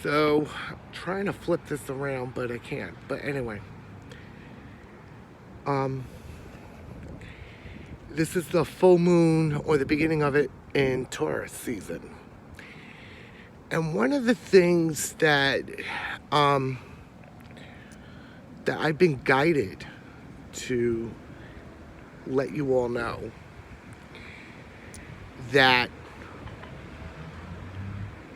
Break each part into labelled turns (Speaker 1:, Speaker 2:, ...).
Speaker 1: So, I'm trying to flip this around, but I can't. But anyway, um, this is the full moon or the beginning of it in Taurus season. And one of the things um, that I've been guided to let you all know that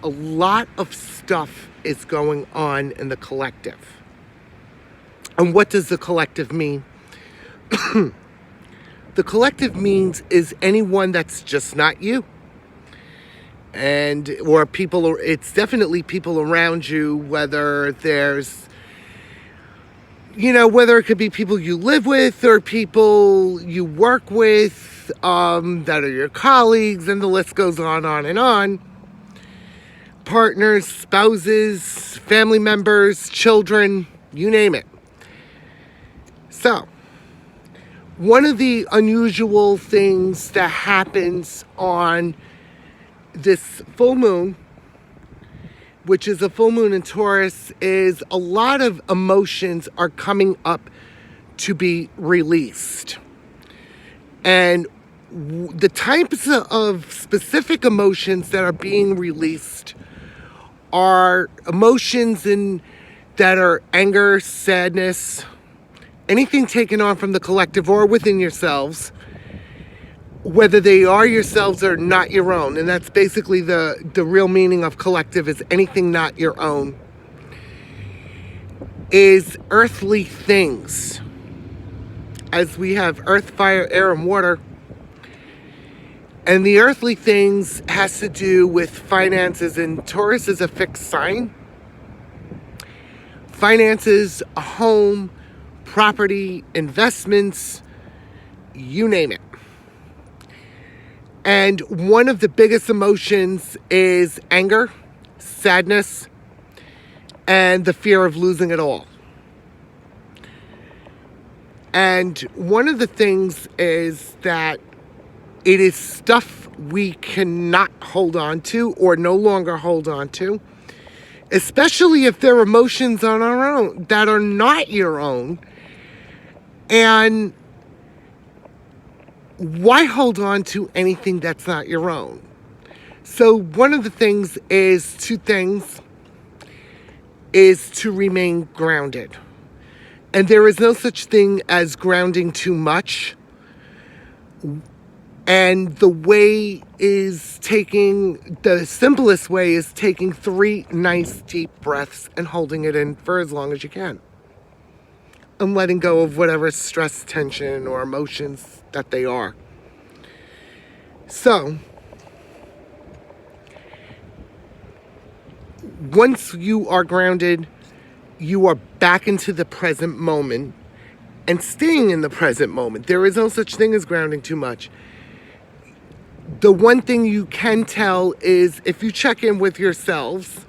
Speaker 1: a lot of stuff is going on in the collective. And what does the collective mean? The collective means is anyone that's just not you. And or people, it's definitely people around you, whether there's, whether it could be people you live with or people you work with, that are your colleagues, and the list goes on and on. Partners, spouses, family members, children, you name it. So, one of the unusual things that happens on this full moon, which is a full moon in Taurus, is a lot of emotions are coming up to be released. And the types of specific emotions that are being released are emotions that are anger, sadness, anything taken on from the collective or within yourselves, whether they are yourselves or not your own. And that's basically the real meaning of collective, is anything not your own, is earthly things. As we have earth, fire, air, and water. And the earthly things has to do with finances, and Taurus is a fixed sign. Finances, a home, property, investments, you name it. And one of the biggest emotions is anger, sadness, and the fear of losing it all. And one of the things is that it is stuff we cannot hold on to or no longer hold on to, especially if they're emotions on our own that are not your own. And why hold on to anything that's not your own? So one of the things is two things, is to remain grounded. And there is no such thing as grounding too much. And the simplest way is taking 3 nice deep breaths and holding it in for as long as you can. And letting go of whatever stress, tension, or emotions that they are. So, once you are grounded, you are back into the present moment and staying in the present moment. There is no such thing as grounding too much. The one thing you can tell is if you check in with yourselves,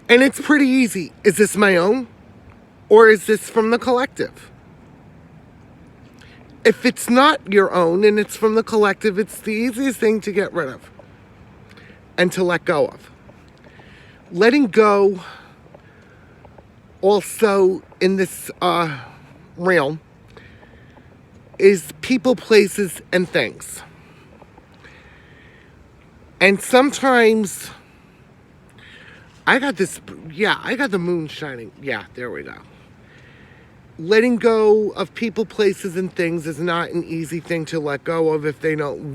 Speaker 1: and it's pretty easy. Is this my own? Or is this from the collective? If it's not your own and it's from the collective, it's the easiest thing to get rid of and to let go of. Letting go also in this realm is people, places, and things. And sometimes I got the moon shining. Yeah, there we go. Letting go of people, places, and things is not an easy thing to let go of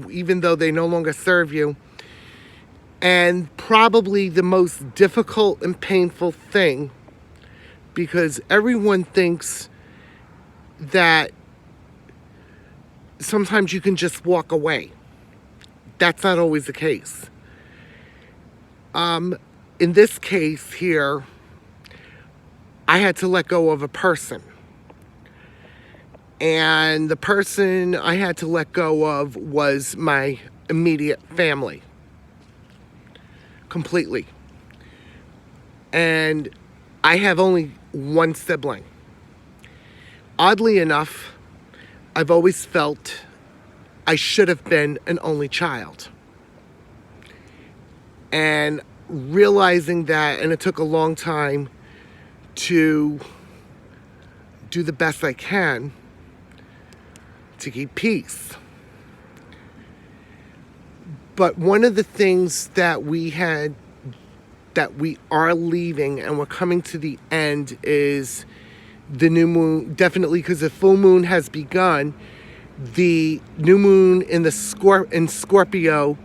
Speaker 1: even though they no longer serve you. And probably the most difficult and painful thing, because everyone thinks that sometimes you can just walk away. That's not always the case. In this case here, I had to let go of a person. And the person I had to let go of was my immediate family. Completely. And I have only one sibling. Oddly enough, I've always felt I should have been an only child. And realizing that, and it took a long time to do the best I can to keep peace. But one of the things that we are leaving and we're coming to the end is the new moon, definitely because the full moon has begun. The new moon in Scorpio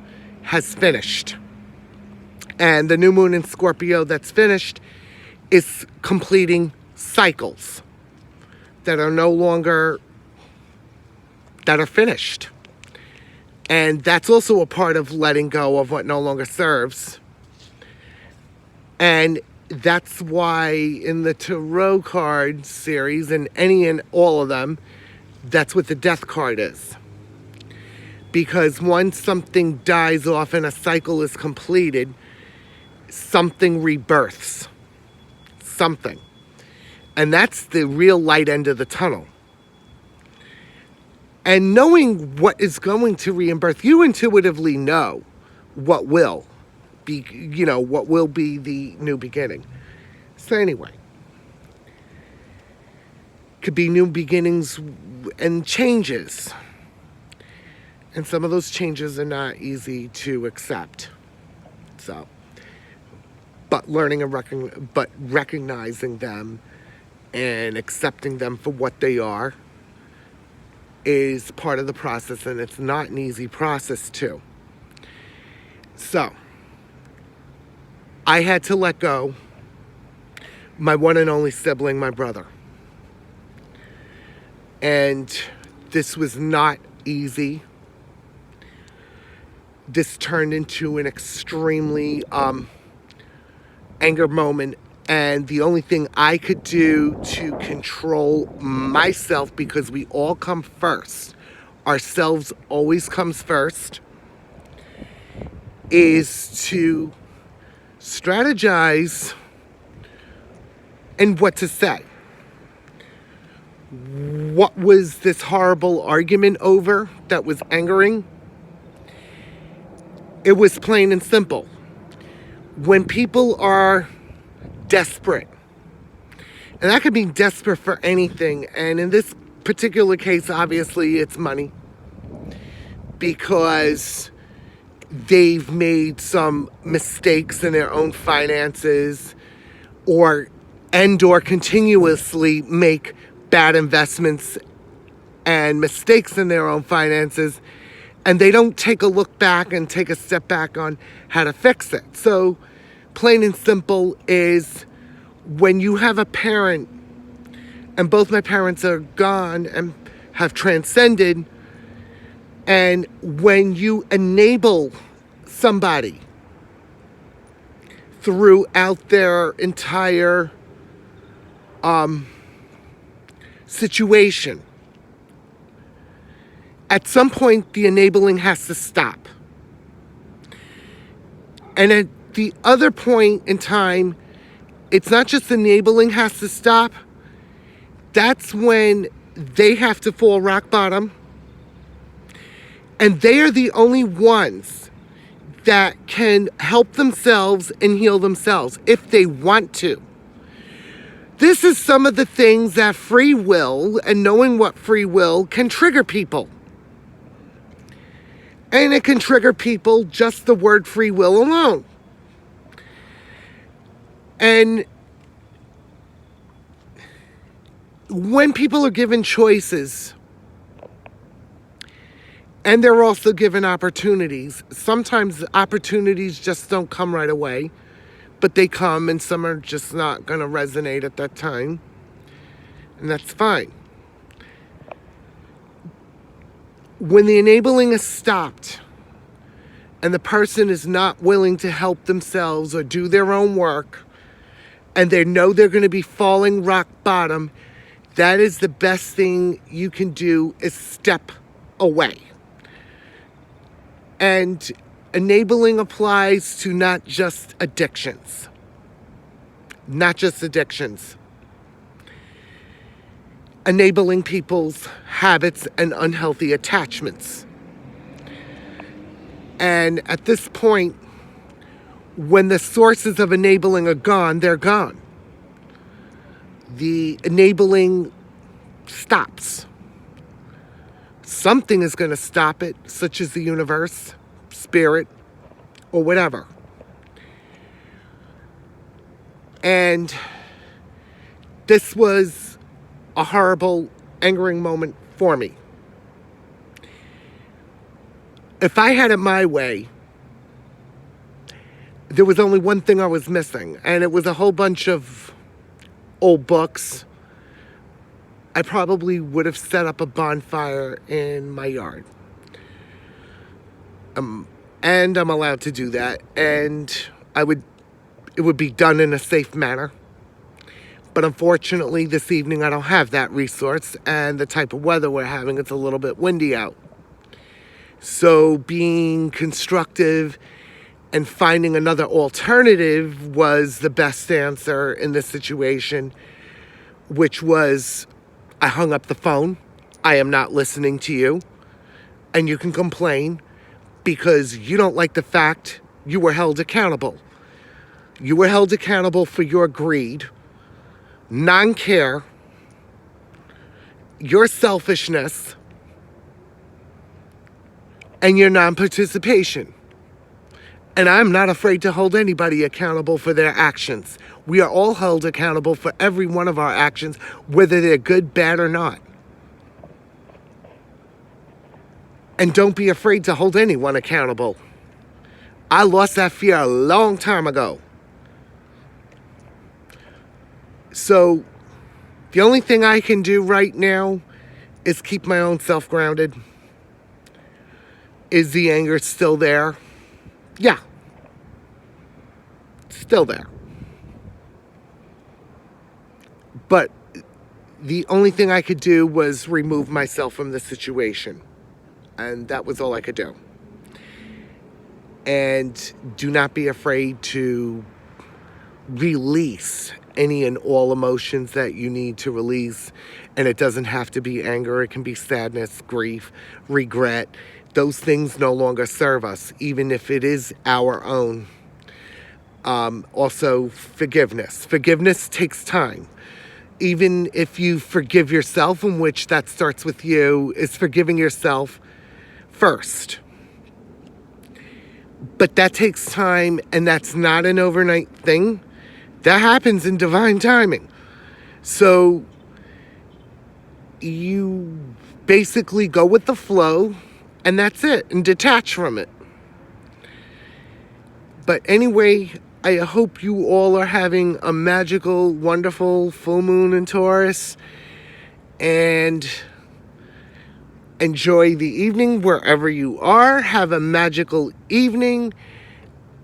Speaker 1: has finished. And the new moon in Scorpio that's finished is completing cycles that are no longer, that are finished. And that's also a part of letting go of what no longer serves. And that's why in the tarot card series, and any and all of them, that's what the death card is. Because once something dies off and a cycle is completed, something rebirths. Something. And that's the real light end of the tunnel. And knowing what is going to rebirth, you intuitively know what will be, what will be the new beginning. So anyway, could be new beginnings and changes. And some of those changes are not easy to accept. So, but learning and recognizing them and accepting them for what they are is part of the process, and it's not an easy process too. So, I had to let go my one and only sibling, my brother. And this was not easy. This turned into an extremely anger moment. And the only thing I could do to control myself, because we all come first, ourselves always comes first, is to strategize and what to say. What was this horrible argument over that was angering? It was plain and simple. When people are desperate, and that could be desperate for anything, and in this particular case, obviously it's money, because they've made some mistakes in their own finances, or continuously make bad investments and mistakes in their own finances, and they don't take a look back and take a step back on how to fix it. So plain and simple is, when you have a parent, and both my parents are gone and have transcended, and when you enable somebody throughout their entire situation, at some point the enabling has to stop. And at the other point in time, it's not just enabling has to stop. That's when they have to fall rock bottom. And they are the only ones that can help themselves and heal themselves if they want to. This is some of the things that free will and knowing what free will can trigger people. And it can trigger people, just the word free will alone. And when people are given choices, and they're also given opportunities, sometimes opportunities just don't come right away, but they come, and some are just not going to resonate at that time. And that's fine. When the enabling is stopped, and the person is not willing to help themselves or do their own work, and they know they're going to be falling rock bottom, that is the best thing you can do, is step away. And enabling applies to not just addictions. Not just addictions. Enabling people's habits and unhealthy attachments. And at this point, When the sources of enabling are gone, they're gone. The enabling stops. Something is going to stop it, such as the universe, spirit, or whatever. And this was a horrible, angering moment for me. If I had it my way, there was only one thing I was missing, and it was a whole bunch of old books. I probably would have set up a bonfire in my yard. And I'm allowed to do that, and it would be done in a safe manner. But unfortunately, this evening I don't have that resource, and the type of weather we're having, it's a little bit windy out. So being constructive and finding another alternative was the best answer in this situation, which was I hung up the phone. I am not listening to you. And you can complain because you don't like the fact you were held accountable. You were held accountable for your greed, non-care, your selfishness, and your non-participation. And I'm not afraid to hold anybody accountable for their actions. We are all held accountable for every one of our actions, whether they're good, bad, or not. And don't be afraid to hold anyone accountable. I lost that fear a long time ago. So the only thing I can do right now is keep my own self grounded. Is the anger still there? Yeah. Still there. But the only thing I could do was remove myself from the situation. And that was all I could do. And do not be afraid to release any and all emotions that you need to release. And it doesn't have to be anger. It can be sadness, grief, regret. Those things no longer serve us, even if it is our own. Also, forgiveness. Forgiveness takes time. Even if you forgive yourself, in which that starts with you, is forgiving yourself first. But that takes time, and that's not an overnight thing. That happens in divine timing. So you basically go with the flow, and that's it, and detach from it. But anyway, I hope you all are having a magical, wonderful full moon in Taurus, and enjoy the evening wherever you are. Have a magical evening,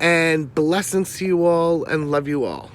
Speaker 1: and blessings to you all, and love you all.